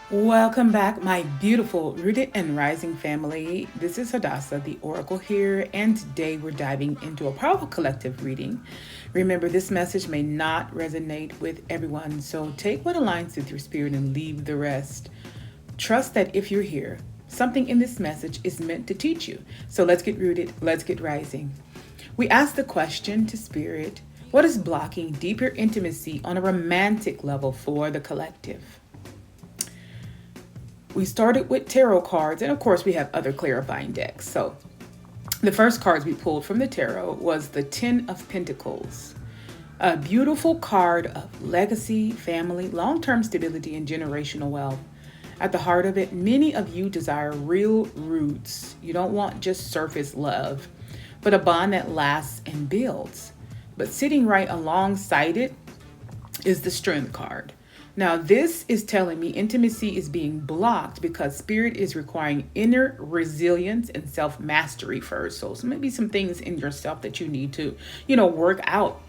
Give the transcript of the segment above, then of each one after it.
Welcome back, my beautiful Rooted and Rising family. This is Hadassah, the Oracle here, and today we're diving into a powerful collective reading. Remember, this message may not resonate with everyone, so take what aligns with your spirit and leave the rest. Trust that if you're here, something in this message is meant to teach you. So let's get rooted, let's get rising. We ask the question to spirit: what is blocking deeper intimacy on a romantic level for the collective? We started with tarot cards, and of course, we have other clarifying decks. So, the first cards we pulled from the tarot was the Ten of Pentacles, a beautiful card of legacy, family, long term stability, and generational wealth. At the heart of it, many of you desire real roots. You don't want just surface love, but a bond that lasts and builds. But sitting right alongside it is the Strength card. Now, this is telling me intimacy is being blocked because spirit is requiring inner resilience and self mastery first. So maybe some things in yourself that you need to, work out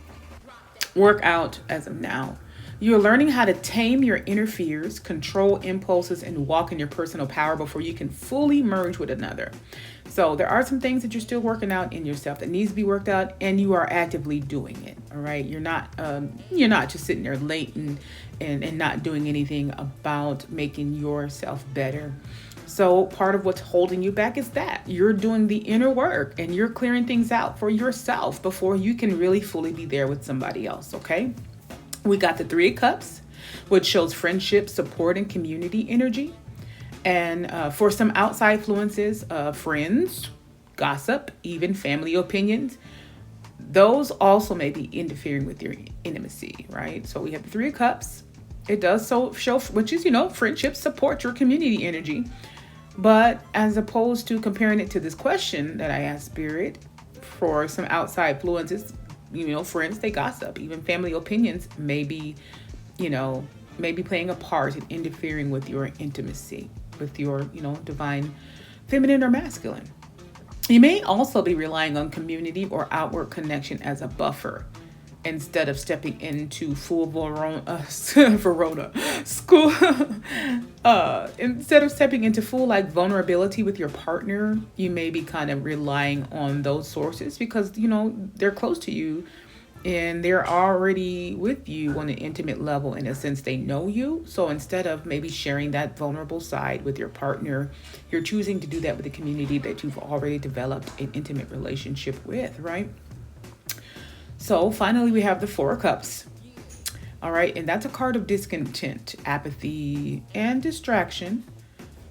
as of now. You're learning how to tame your inner fears, control impulses, and walk in your personal power before you can fully merge with another. So there are some things that you're still working out in yourself that needs to be worked out, and you are actively doing it. All right, you're not just sitting there late and not doing anything about making yourself better. So part of what's holding you back is that you're doing the inner work and you're clearing things out for yourself before you can really fully be there with somebody else. Okay. We got the Three of Cups, which shows friendship, support, and community energy. And for some outside influences, friends, gossip, even family opinions, those also may be interfering with your intimacy, right? So we have the Three of Cups. It does so show, which is, friendship, support, your community energy. But as opposed to comparing it to this question that I asked Spirit, for some outside influences, friends, they gossip. Even family opinions may be playing a part in interfering with your intimacy, with your, divine feminine or masculine. You may also be relying on community or outward connection as a buffer instead of stepping into full Verona school. Instead of stepping into full vulnerability with your partner, you may be kind of relying on those sources because they're close to you and they're already with you on an intimate level. In a sense, they know you. So instead of maybe sharing that vulnerable side with your partner, you're choosing to do that with the community that you've already developed an intimate relationship with, right? So finally, we have the Four of Cups. All right. And that's a card of discontent, apathy, and distraction.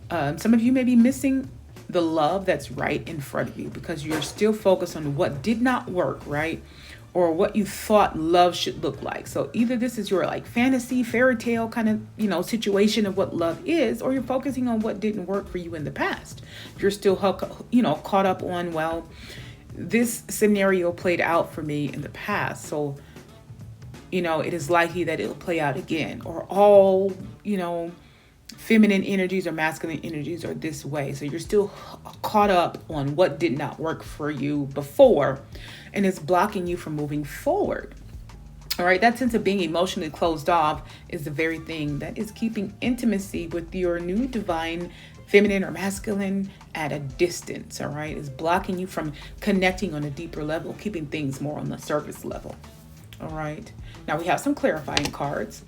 Some of you may be missing the love that's right in front of you because you're still focused on what did not work, right? Or what you thought love should look like. So either this is your fantasy, fairy tale kind of, situation of what love is, or you're focusing on what didn't work for you in the past. You're still, caught up on, well, this scenario played out for me in the past. So, it is likely that it'll play out again, or all, feminine energies or masculine energies are this way. So you're still caught up on what did not work for you before, and it's blocking you from moving forward. All right, that sense of being emotionally closed off is the very thing that is keeping intimacy with your new divine feminine or masculine at a distance. All right, it's blocking you from connecting on a deeper level, keeping things more on the surface level. All right, now we have some clarifying cards,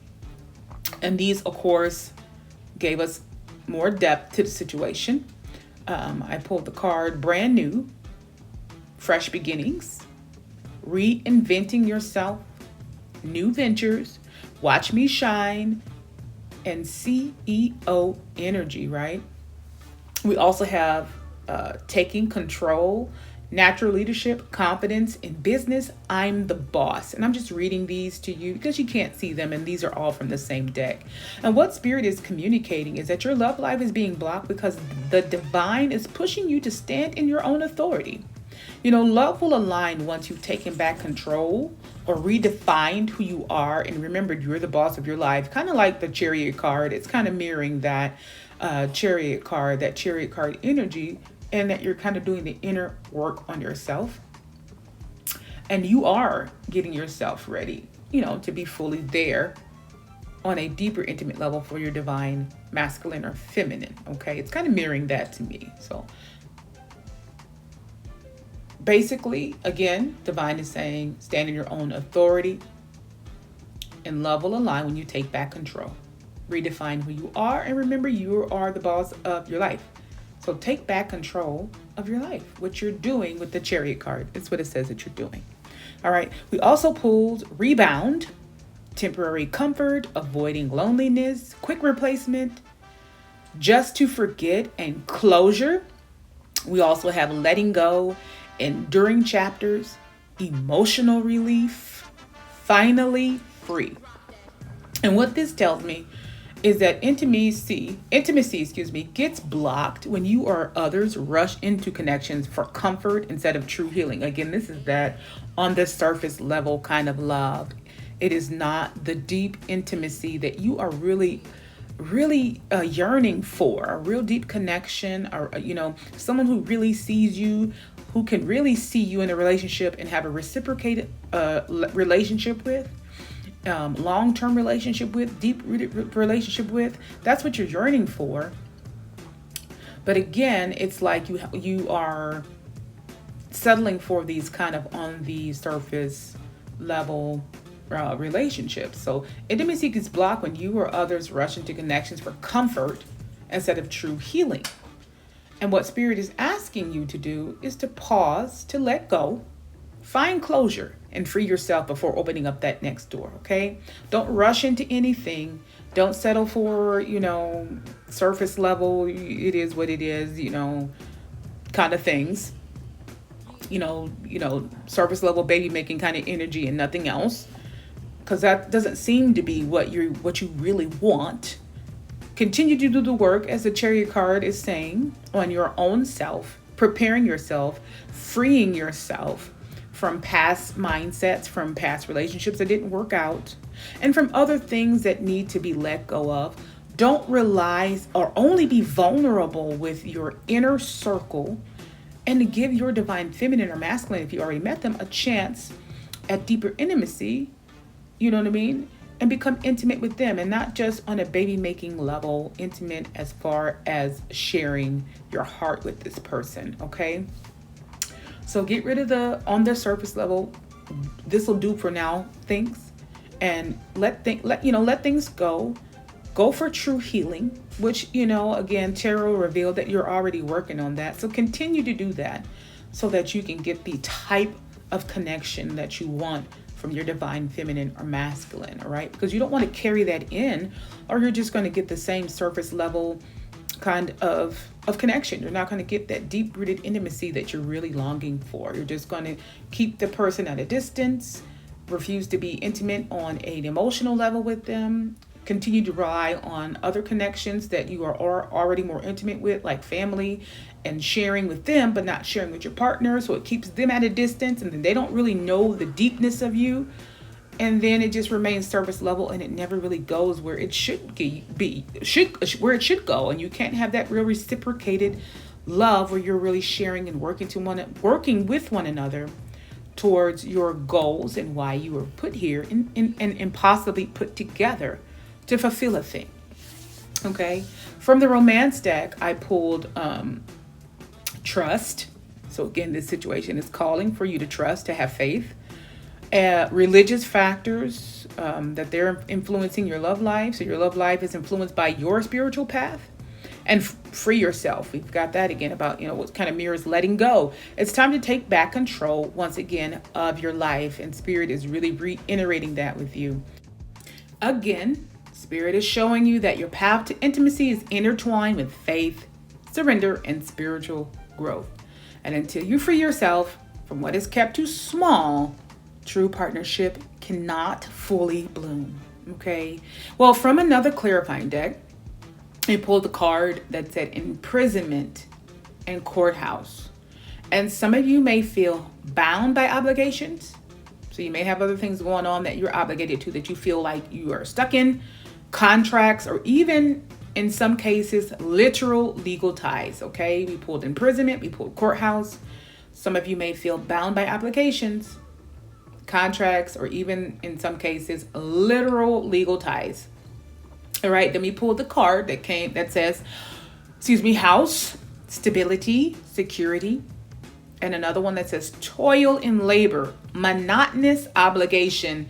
and these, of course, gave us more depth to the situation. I pulled the card Brand New, Fresh Beginnings, Reinventing Yourself, New Ventures, Watch Me Shine, and CEO Energy, right? We also have Taking Control, Natural Leadership, Confidence in Business, I'm the Boss. And I'm just reading these to you because you can't see them, and these are all from the same deck. And what Spirit is communicating is that your love life is being blocked because the divine is pushing you to stand in your own authority. Love will align once you've taken back control or redefined who you are and remembered you're the boss of your life. Kind of like the Chariot card. It's kind of mirroring that Chariot card energy, and that you're kind of doing the inner work on yourself. And you are getting yourself ready, to be fully there on a deeper intimate level for your divine masculine or feminine. Okay, it's kind of mirroring that to me. So basically, again, divine is saying stand in your own authority, and love will align when you take back control. Redefine who you are, and remember you are the boss of your life. So take back control of your life, what you're doing with the Chariot card. It's what it says that you're doing. All right, we also pulled Rebound, temporary comfort, avoiding loneliness, quick replacement, just to forget, and closure. We also have letting go, enduring chapters, emotional relief, finally free. And what this tells me is that intimacy, gets blocked when you or others rush into connections for comfort instead of true healing. Again, this is that on the surface level kind of love. It is not the deep intimacy that you are really yearning for, a real deep connection, or someone who really sees you, who can really see you in a relationship and have a reciprocated relationship with, long-term relationship with, deep-rooted relationship with. That's what you're yearning for. But again, it's like you are settling for these kind of on the surface level relationships. So intimacy gets blocked when you or others rush into connections for comfort instead of true healing. And what Spirit is asking you to do is to pause, to let go, find closure, and free yourself before opening up that next door, okay? Don't rush into anything. Don't settle for, surface level, it is what it is, kind of things. Surface level baby making kind of energy and nothing else. Because that doesn't seem to be what you really want. Continue to do the work, as the Chariot card is saying, on your own self, preparing yourself, freeing yourself from past mindsets, from past relationships that didn't work out, and from other things that need to be let go of. Don't rely or only be vulnerable with your inner circle, and to give your divine feminine or masculine, if you already met them, a chance at deeper intimacy. You know what I mean? And become intimate with them, and not just on a baby making level, intimate as far as sharing your heart with this person, okay? So get rid of the on the surface level, this will do for now things, and let things go. Go for true healing, which, again, tarot revealed that you're already working on that. So continue to do that so that you can get the type of connection that you want from your divine feminine or masculine, all right? Because you don't want to carry that in, or you're just going to get the same surface level kind of connection. You're not going to get that deep-rooted intimacy that you're really longing for. You're just going to keep the person at a distance, refuse to be intimate on an emotional level with them, continue to rely on other connections that you are already more intimate with, like family, and sharing with them, but not sharing with your partner. So it keeps them at a distance, and then they don't really know the deepness of you. And then it just remains surface level, and it never really goes where it should where it should go. And you can't have that real reciprocated love where you're really sharing and working with one another towards your goals and why you were put here and possibly put together to fulfill a thing. Okay. From the romance deck, I pulled trust. So again, this situation is calling for you to trust, to have faith. Religious factors that they're influencing your love life. So your love life is influenced by your spiritual path. And free yourself. We've got that again about, what kind of mirrors letting go. It's time to take back control once again of your life. And Spirit is really reiterating that with you. Again, Spirit is showing you that your path to intimacy is intertwined with faith, surrender, and spiritual growth. And until you free yourself from what is kept too small, true partnership cannot fully bloom. Okay. Well, from another clarifying deck, I pulled the card that said Imprisonment and Courthouse. And some of you may feel bound by obligations. So you may have other things going on that you're obligated to, that you feel like you are stuck in, contracts, or even in some cases, literal legal ties. Okay. We pulled Imprisonment, we pulled Courthouse. Some of you may feel bound by obligations, contracts, or even in some cases, literal legal ties. All right, then we pulled the card that says, house, stability, security, and another one that says toil and labor, monotonous obligation.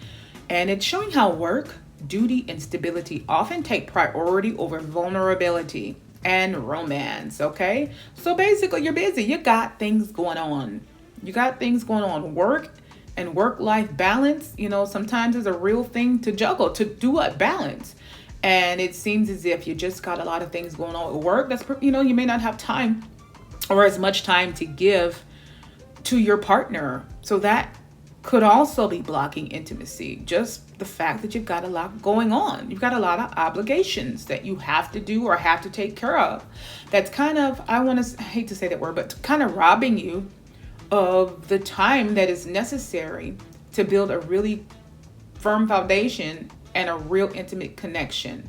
And it's showing how work, duty, and stability often take priority over vulnerability and romance. Okay, so basically you're busy, you got things going on, work and work-life balance, sometimes is a real thing to juggle, to do a balance. And it seems as if you just got a lot of things going on at work. That's, you may not have time or as much time to give to your partner. So that could also be blocking intimacy. Just the fact that you've got a lot going on. You've got a lot of obligations that you have to do or have to take care of. That's kind of, I hate to say that word, but kind of robbing you of the time that is necessary to build a really firm foundation and a real intimate connection.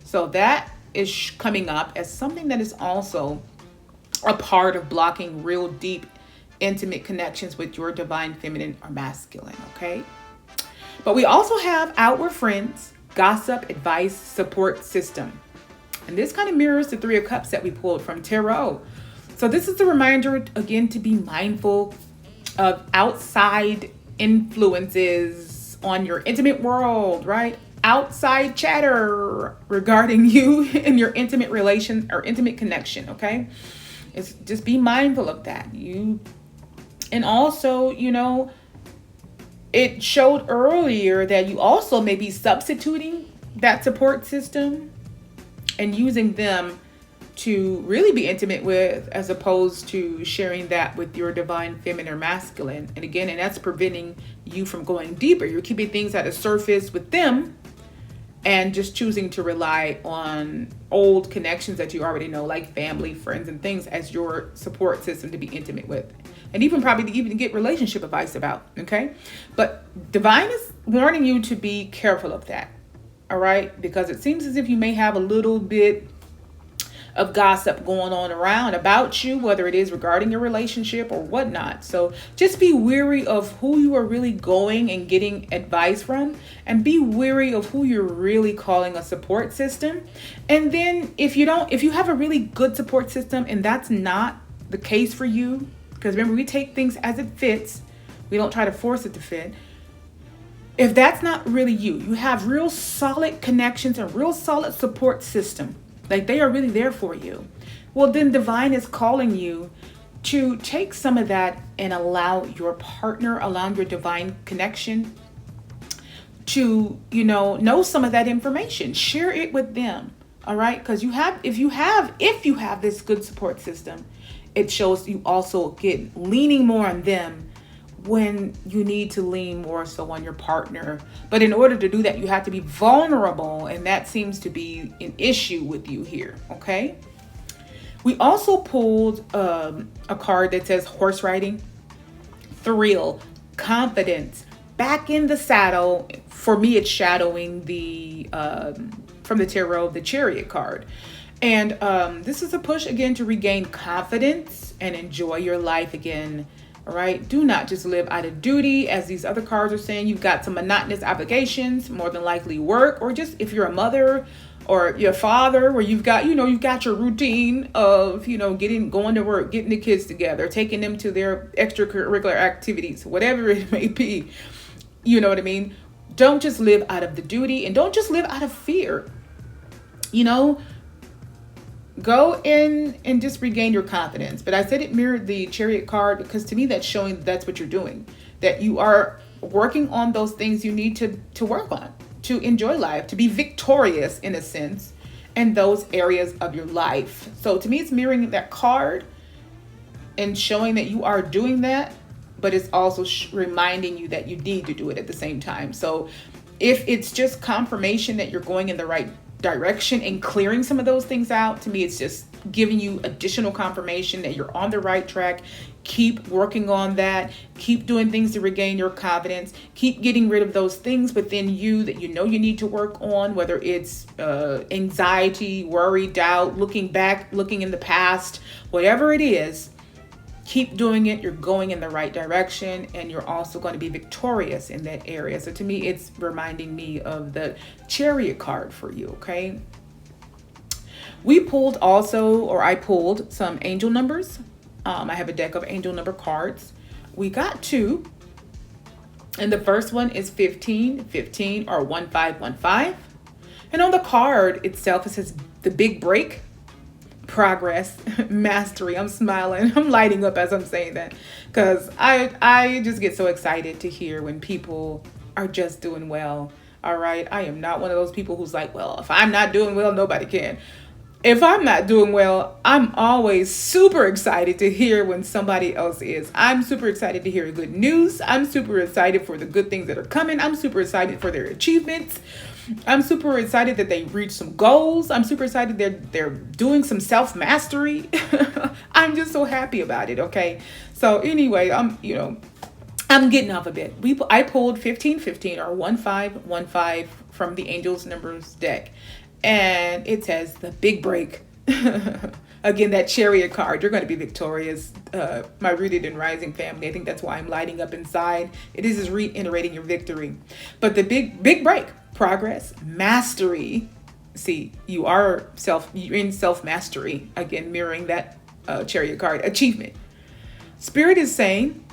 So that is coming up as something that is also a part of blocking real deep intimate connections with your divine feminine or masculine. Okay, but we also have outward friends, gossip, advice, support system, and this kind of mirrors the 3 of Cups that we pulled from tarot. So this is a reminder again to be mindful of outside influences on your intimate world, right? Outside chatter regarding you and your intimate relation or intimate connection. Okay, it's just be mindful of that. And also, it showed earlier that you also may be substituting that support system and using them to really be intimate with, as opposed to sharing that with your divine feminine or masculine. And again, and that's preventing you from going deeper. You're keeping things at the surface with them and just choosing to rely on old connections that you already know, like family, friends, and things as your support system to be intimate with. And even probably to even get relationship advice about, okay? But divine is warning you to be careful of that, all right? Because it seems as if you may have a little bit of gossip going on around about you, whether it is regarding your relationship or whatnot. So just be wary of who you are really going and getting advice from, and be wary of who you're really calling a support system. And then if you have a really good support system and that's not the case for you, because remember, we take things as it fits, we don't try to force it to fit. If that's not really you have real solid connections and real solid support system, like they are really there for you, well, then divine is calling you to take some of that and allow your partner, allow your divine connection to, know some of that information. Share it with them. All right. Because if you have this good support system, it shows you also get leaning more on them when you need to lean more so on your partner. But in order to do that, you have to be vulnerable, and that seems to be an issue with you here. Okay. We also pulled a card that says horse riding, thrill, confidence, back in the saddle. For me, it's shadowing the from the tarot, the Chariot card. And this is a push again to regain confidence and enjoy your life again. All right. Do not just live out of duty, as these other cards are saying. You've got some monotonous obligations, more than likely work, or just if you're a mother or your father, where you've got your routine of, going to work, getting the kids together, taking them to their extracurricular activities, whatever it may be. You know what I mean? Don't just live out of the duty, and don't just live out of fear. Go in and just regain your confidence. But I said it mirrored the Chariot card because to me that's showing that's what you're doing, that you are working on those things you need to work on, to enjoy life, to be victorious in a sense in those areas of your life. So to me, it's mirroring that card and showing that you are doing that, but it's also reminding you that you need to do it at the same time. So if it's just confirmation that you're going in the right direction and clearing some of those things out, to me it's just giving you additional confirmation that you're on the right track. Keep working on that. Keep doing things to regain your confidence. Keep getting rid of those things within you that you need to work on, whether it's anxiety, worry, doubt, looking back, looking in the past, whatever it is. Keep doing it. You're going in the right direction, and you're also going to be victorious in that area. So to me, it's reminding me of the Chariot card for you, okay? We pulled also, or I pulled some angel numbers. I have a deck of angel number cards. We got 2. And the first one is 15, 15, or 1515. And on the card itself, it says the big break, progress, mastery. I'm smiling. I'm lighting up as I'm saying that, because I just get so excited to hear when people are just doing well. All right. I am not one of those people who's like, well, if I'm not doing well, nobody can. If I'm not doing well, I'm always super excited to hear when somebody else is. I'm super excited to hear good news. I'm super excited for the good things that are coming. I'm super excited for their achievements. I'm super excited that they reach some goals. I'm super excited they're doing some self-mastery. I'm just so happy about it, okay? So anyway, I'm getting off a bit. I pulled 1515 or 1515 from the Angels Numbers deck. And it says the big break. Again, that Chariot card. You're going to be victorious. My Rooted and Rising family. I think that's why I'm lighting up inside. It is reiterating your victory. But the big break, progress, mastery. See, you're in self-mastery. Again, mirroring that Chariot card. Achievement. Spirit is saying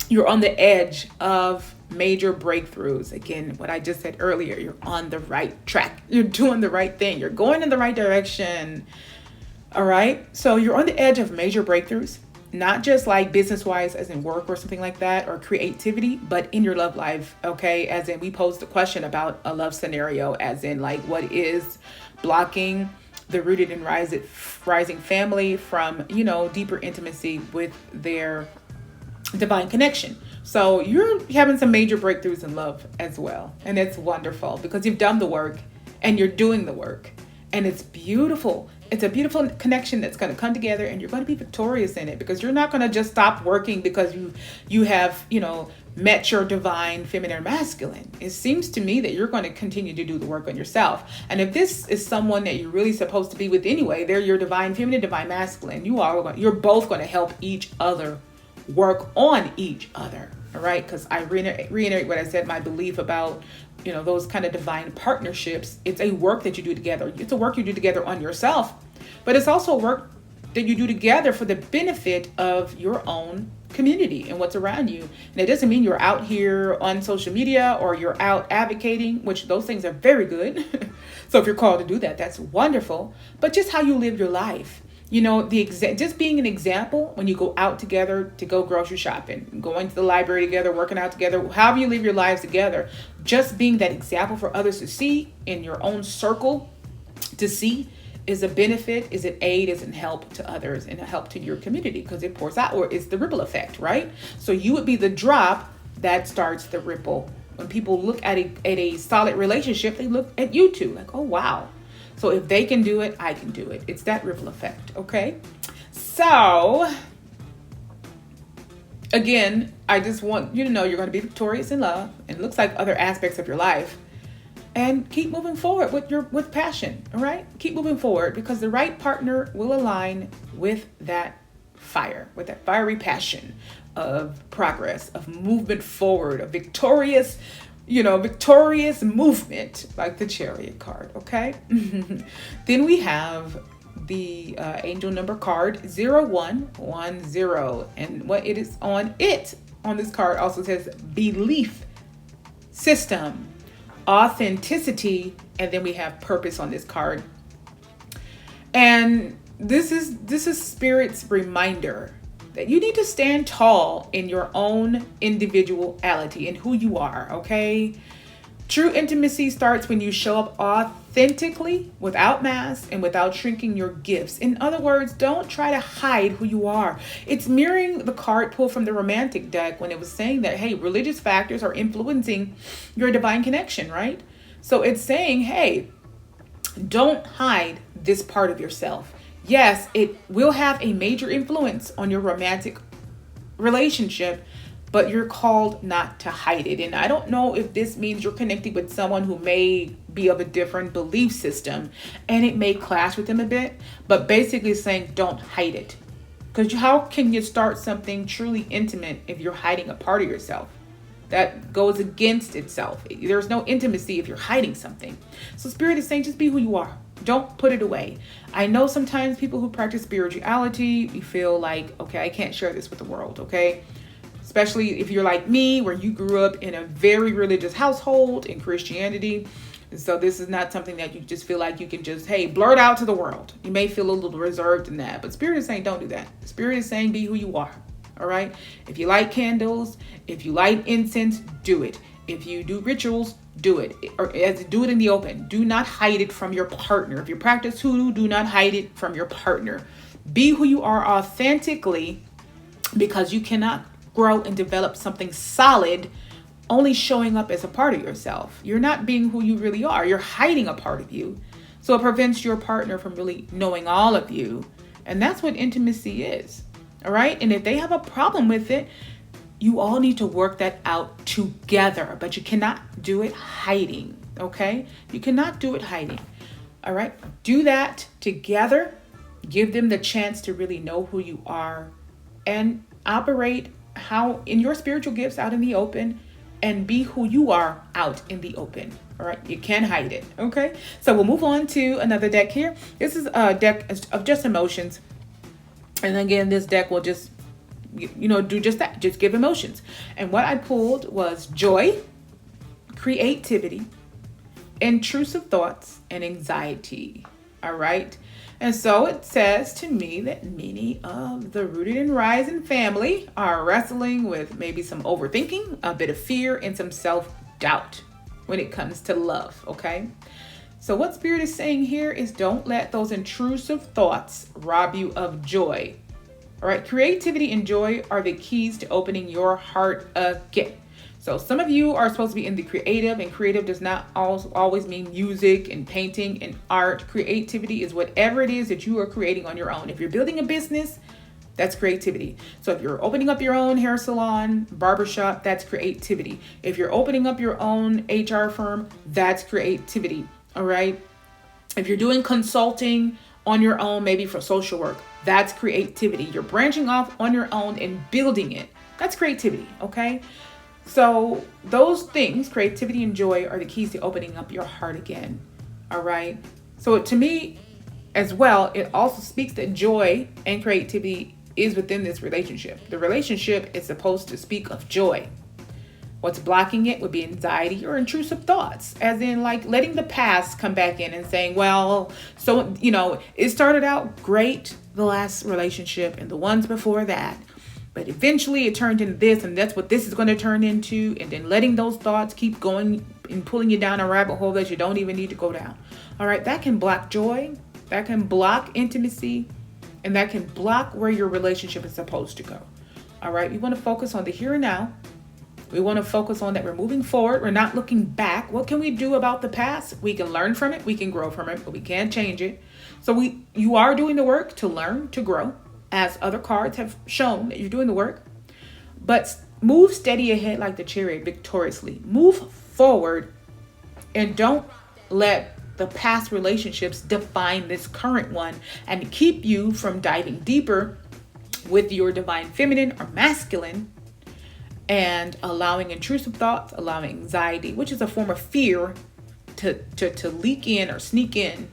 you're on the edge of major breakthroughs. Again, what I just said earlier, you're on the right track. You're doing the right thing. You're going in the right direction. All right. So you're on the edge of major breakthroughs, not just like business-wise as in work or something like that, or creativity, but in your love life. Okay. As in, we posed the question about a love scenario, as in like what is blocking the Rooted and Rising family from, deeper intimacy with their divine connection. So you're having some major breakthroughs in love as well. And it's wonderful because you've done the work and you're doing the work. And it's beautiful. It's a beautiful connection that's going to come together, and you're going to be victorious in it, because you're not going to just stop working because you have, met your divine feminine or masculine. It seems to me that you're going to continue to do the work on yourself. And if this is someone that you're really supposed to be with anyway, they're your divine feminine, divine masculine. You're both going to help each other work on each other. All right. Because I reiterate what I said, my belief about, those kind of divine partnerships. It's a work that you do together. It's a work you do together on yourself, but it's also work that you do together for the benefit of your own community and what's around you. And it doesn't mean you're out here on social media or you're out advocating, which those things are very good. So if you're called to do that, that's wonderful. But just how you live your life. Just being an example when you go out together to go grocery shopping, going to the library together, working out together, however you live your lives together, just being that example for others to see in your own circle to see is a benefit, is an aid, is an help to others, and a help to your community, because it pours out, or it's the ripple effect, right? So you would be the drop that starts the ripple. When people look at a solid relationship, they look at you two like, oh, wow. So if they can do it, I can do it. It's that ripple effect, okay? So, again, I just want you to know you're going to be victorious in love, and it looks like other aspects of your life. And keep moving forward with passion, all right? Keep moving forward, because the right partner will align with that fire, with that fiery passion of progress, of movement forward, of victorious movement, like the Chariot card, okay? Then we have the angel number card 0110, and what it is on this card also says belief system, authenticity, and then we have purpose on this card. And this is Spirit's reminder that you need to stand tall in your own individuality and who you are, okay? True intimacy starts when you show up authentically, without masks and without shrinking your gifts. In other words, don't try to hide who you are. It's mirroring the card pull from the romantic deck when it was saying that, hey, religious factors are influencing your divine connection, right? So it's saying, hey, don't hide this part of yourself. Yes, it will have a major influence on your romantic relationship, but you're called not to hide it. And I don't know if this means you're connecting with someone who may be of a different belief system and it may clash with them a bit, but basically saying don't hide it. Because how can you start something truly intimate if you're hiding a part of yourself? That goes against itself. There's no intimacy if you're hiding something. So Spirit is saying, just be who you are. Don't put it away. I know sometimes people who practice spirituality, you feel like, okay, I can't share this with the world, okay? Especially if you're like me, where you grew up in a very religious household in Christianity. And so this is not something that you just feel like you can just, hey, blurt out to the world. You may feel a little reserved in that, but Spirit is saying, don't do that. Spirit is saying, be who you are. All right. If you light candles, if you light incense, do it. If you do rituals, do it. Or do it in the open. Do not hide it from your partner. If you practice hoodoo, do not hide it from your partner. Be who you are authentically, because you cannot grow and develop something solid only showing up as a part of yourself. You're not being who you really are. You're hiding a part of you. So it prevents your partner from really knowing all of you. And that's what intimacy is. All right. And if they have a problem with it, you all need to work that out together, but you cannot do it hiding. Okay. You cannot do it hiding. All right. Do that together. Give them the chance to really know who you are and operate how in your spiritual gifts out in the open, and be who you are out in the open. All right. You can't hide it. Okay. So we'll move on to another deck here. This is a deck of just emotions. And again, this deck will just, do just that. Just give emotions. And what I pulled was joy, creativity, intrusive thoughts, and anxiety. All right. And so it says to me that many of the rooted and rising family are wrestling with maybe some overthinking, a bit of fear, and some self-doubt when it comes to love. Okay. So what Spirit is saying here is, don't let those intrusive thoughts rob you of joy. All right. Creativity and joy are the keys to opening your heart again. So some of you are supposed to be in the creative, and creative does not always mean music and painting and art. Creativity is whatever it is that you are creating on your own. If you're building a business, that's creativity. So if you're opening up your own hair salon, barbershop, that's creativity. If you're opening up your own HR firm, that's creativity. All right. If you're doing consulting on your own, maybe for social work, that's creativity. You're branching off on your own and building it. That's creativity. Okay. So those things, creativity and joy, are the keys to opening up your heart again. All right. So to me as well, it also speaks that joy and creativity is within this relationship. The relationship is supposed to speak of joy. What's blocking it would be anxiety or intrusive thoughts, as in like letting the past come back in and saying, well, so, it started out great, the last relationship and the ones before that, but eventually it turned into this, and that's what this is going to turn into. And then letting those thoughts keep going and pulling you down a rabbit hole that you don't even need to go down. All right. That can block joy. That can block intimacy, and that can block where your relationship is supposed to go. All right. We want to focus on the here and now. We want to focus on that we're moving forward. We're not looking back. What can we do about the past? We can learn from it. We can grow from it, but we can't change it. So you are doing the work to learn, to grow, as other cards have shown that you're doing the work. But move steady ahead like the chariot victoriously. Move forward, and don't let the past relationships define this current one and keep you from diving deeper with your divine feminine or masculine, and allowing intrusive thoughts, allowing anxiety, which is a form of fear, to leak in or sneak in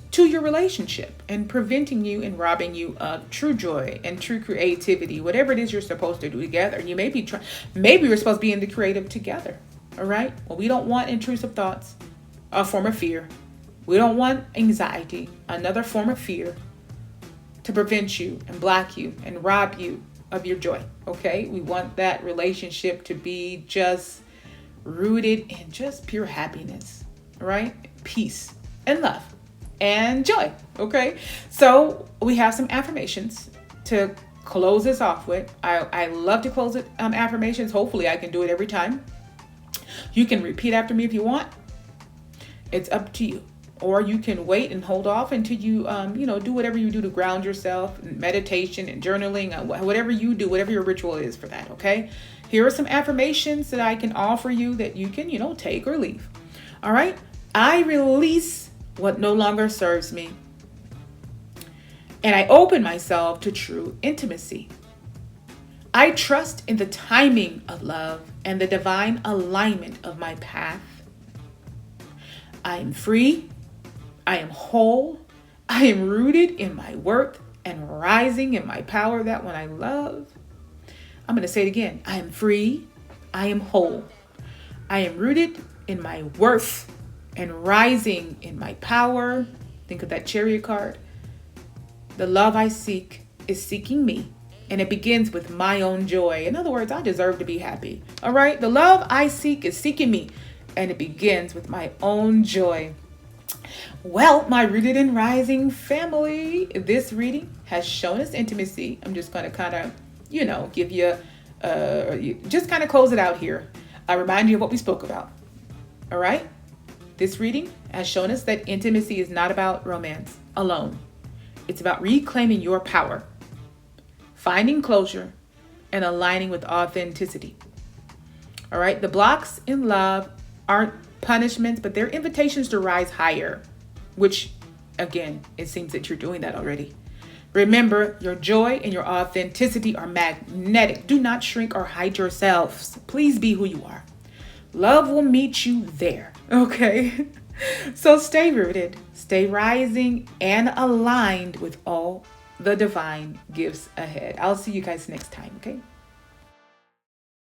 to your relationship, and preventing you and robbing you of true joy and true creativity, whatever it is you're supposed to do together. You may be maybe you're supposed to be in the creative together. All right. Well, we don't want intrusive thoughts, a form of fear. We don't want anxiety, another form of fear, to prevent you and block you and rob you of your joy. Okay. We want that relationship to be just rooted in just pure happiness, right? Peace and love and joy. Okay. So we have some affirmations to close this off with. I love to close it affirmations. Hopefully I can do it every time. You can repeat after me if you want. It's up to you. Or you can wait and hold off until you, do whatever you do to ground yourself, meditation and journaling, whatever you do, whatever your ritual is for that. Okay. Here are some affirmations that I can offer you that you can, take or leave. All right. I release what no longer serves me, and I open myself to true intimacy. I trust in the timing of love and the divine alignment of my path. I am free. I am whole. I am rooted in my worth and rising in my power that when I love. I'm going to say it again. I am free. I am whole. I am rooted in my worth and rising in my power. Think of that chariot card. The love I seek is seeking me, and it begins with my own joy. In other words, I deserve to be happy. All right? The love I seek is seeking me, and it begins with my own joy. Well, my Rooted and Rising family, this reading has shown us intimacy. I'm just going to kind of, give you, just kind of close it out here. I remind you of what we spoke about. All right? This reading has shown us that intimacy is not about romance alone. It's about reclaiming your power, finding closure, and aligning with authenticity. All right? The blocks in love aren't punishments, but they're invitations to rise higher, which, again, it seems that you're doing that already. Remember, your joy and your authenticity are magnetic. Do not shrink or hide yourselves. Please be who you are. Love will meet you there. Okay? So stay rooted, stay rising, and aligned with all the divine gifts ahead. I'll see you guys next time, okay?